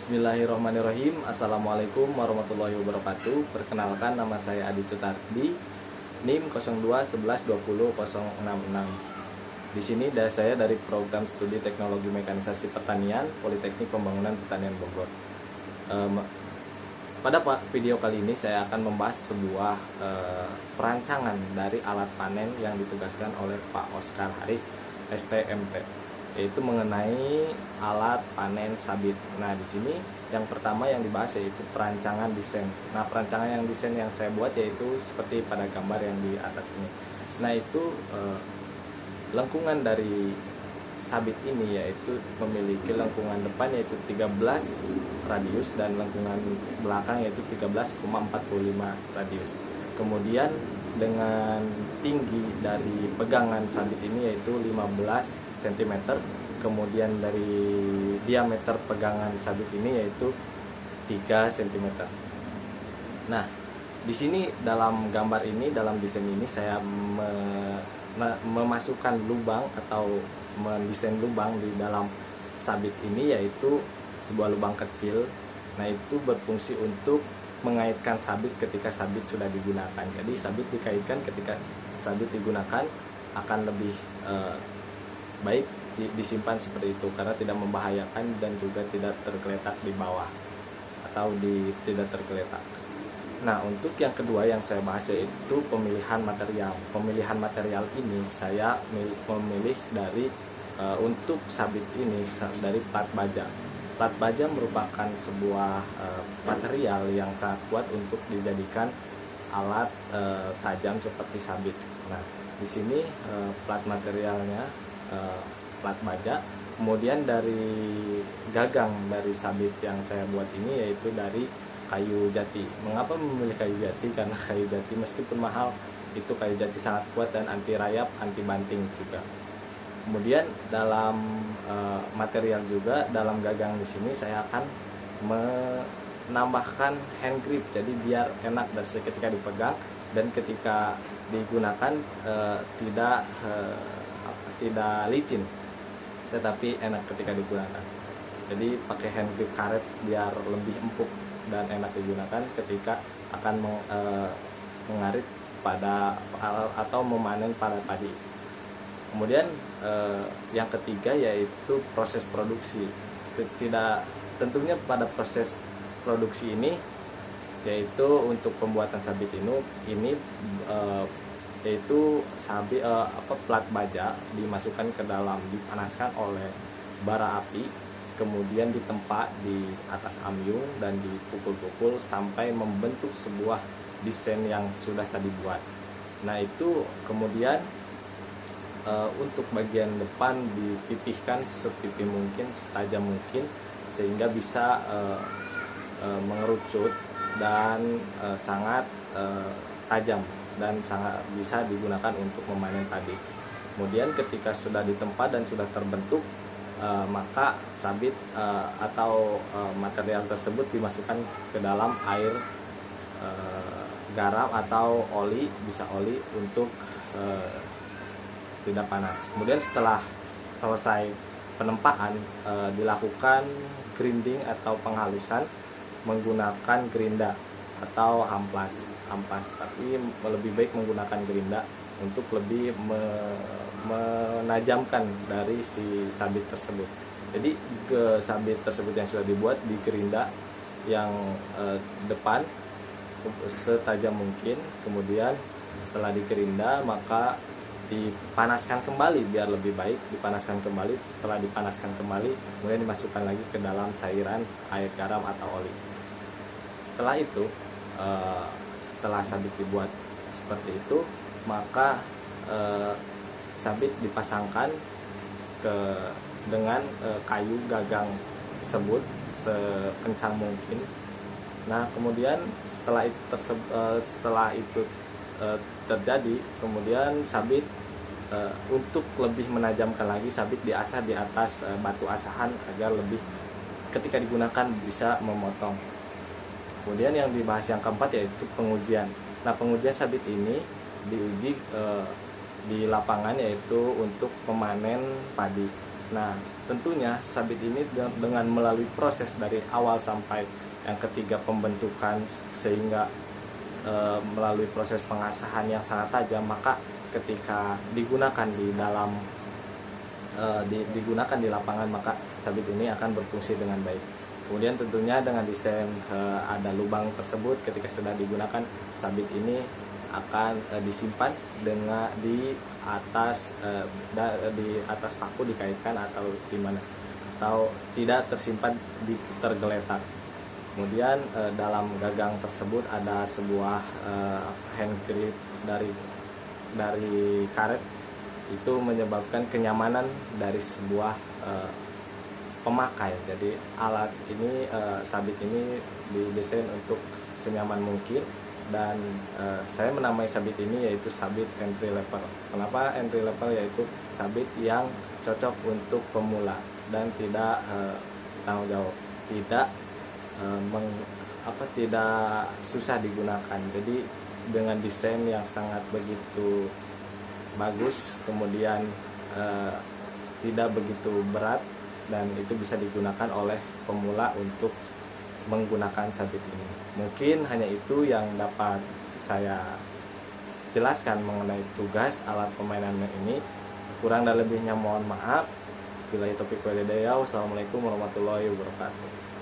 Bismillahirrahmanirrahim. Assalamualaikum warahmatullahi wabarakatuh. Perkenalkan, nama saya Adi Sutardi, NIM 0211200066. Di sini saya dari program studi Teknologi Mekanisasi Pertanian Politeknik Pembangunan Pertanian Bogor. Pada video kali ini saya akan membahas sebuah perancangan dari alat panen yang ditugaskan oleh Pak Oscar Haris, STMT, yaitu mengenai alat panen sabit. Nah, di sini yang pertama yang dibahas yaitu perancangan desain. Nah, perancangan yang desain yang saya buat yaitu seperti pada gambar yang di atas ini. Nah, itu lengkungan dari sabit ini yaitu memiliki lengkungan depan yaitu 13 radius dan lengkungan belakang yaitu 13,45 radius. Kemudian dengan tinggi dari pegangan sabit ini yaitu 15 cm. Kemudian dari diameter pegangan sabit ini yaitu 3 cm. Nah, di sini dalam gambar ini, dalam desain ini saya memasukkan lubang atau mendesain lubang di dalam sabit ini yaitu sebuah lubang kecil. Nah, itu berfungsi untuk mengaitkan sabit ketika sabit sudah digunakan. Jadi sabit dikaitkan ketika sabit digunakan akan lebih baik disimpan seperti itu karena tidak membahayakan dan juga tidak tergeletak di bawah atau tidak tergeletak. Nah, untuk yang kedua yang saya bahas yaitu pemilihan material. Pemilihan material ini saya memilih dari untuk sabit ini dari plat baja. Plat baja merupakan sebuah material yang sangat kuat untuk dijadikan alat tajam seperti sabit. Nah, di sini plat materialnya plat baja. Kemudian dari gagang dari sabit yang saya buat ini yaitu dari kayu jati. Mengapa memilih kayu jati? Karena kayu jati meskipun mahal, itu kayu jati sangat kuat dan anti rayap, anti banting juga. Kemudian dalam material juga dalam gagang di sini saya akan menambahkan hand grip. Jadi biar enak dan ketika dipegang dan ketika digunakan tidak licin, tetapi enak ketika digunakan. Jadi pakai hand grip karet biar lebih empuk dan enak digunakan ketika akan mengarit pada atau memanen pada padi. Kemudian yang ketiga yaitu proses produksi. Tentunya pada proses produksi ini yaitu untuk pembuatan sabit ini yaitu sabit plat baja dimasukkan ke dalam, dipanaskan oleh bara api, kemudian ditempa di atas amyung dan dipukul-pukul sampai membentuk sebuah desain yang sudah tadi buat. Nah, itu kemudian untuk bagian depan dipipihkan sepipih mungkin, setajam mungkin sehingga bisa mengerucut dan sangat tajam dan sangat bisa digunakan untuk memanen padi. Kemudian ketika sudah ditempa dan sudah terbentuk, maka sabit atau material tersebut dimasukkan ke dalam air, garam atau oli, bisa oli untuk tidak panas. Kemudian setelah selesai penempaan dilakukan grinding atau penghalusan menggunakan gerinda atau amplas, tapi lebih baik menggunakan gerinda untuk lebih menajamkan dari si sabit tersebut. Jadi ke sabit tersebut yang sudah dibuat di gerinda yang depan setajam mungkin. Kemudian setelah digerinda maka dipanaskan kembali biar lebih baik. Dipanaskan kembali. Setelah dipanaskan kembali kemudian dimasukkan lagi ke dalam cairan air garam atau oli. Setelah itu setelah sabit dibuat seperti itu, maka sabit dipasangkan dengan kayu gagang tersebut sekencang mungkin. Nah, kemudian setelah itu terjadi, kemudian sabit untuk lebih menajamkan lagi, sabit diasah di atas batu asahan agar lebih ketika digunakan bisa memotong. Kemudian yang dibahas yang keempat yaitu pengujian. Nah, pengujian sabit ini diuji di lapangan yaitu untuk memanen padi. Nah, tentunya sabit ini dengan melalui proses dari awal sampai yang ketiga pembentukan sehingga melalui proses pengasahan yang sangat tajam, maka ketika digunakan di dalam digunakan di lapangan, maka sabit ini akan berfungsi dengan baik. Kemudian tentunya dengan desain ada lubang tersebut, ketika sudah digunakan, sabit ini akan disimpan dengan di atas paku dikaitkan atau di mana, atau tidak tersimpan di tergeletak. Kemudian dalam gagang tersebut ada sebuah hand grip dari karet, itu menyebabkan kenyamanan dari sebuah pemakai. Jadi alat ini, sabit ini didesain untuk senyaman mungkin, dan saya menamai sabit ini yaitu sabit entry level. Kenapa entry level? Yaitu sabit yang cocok untuk pemula dan tidak tanggung jawab, tidak tidak susah digunakan. Jadi dengan desain yang sangat begitu bagus, kemudian tidak begitu berat, dan itu bisa digunakan oleh pemula untuk menggunakan sabit ini. Mungkin hanya itu yang dapat saya jelaskan mengenai tugas alat pemainan ini. Kurang dan lebihnya mohon maaf. Bila topik walhidayah. Wassalamualaikum warahmatullahi wabarakatuh.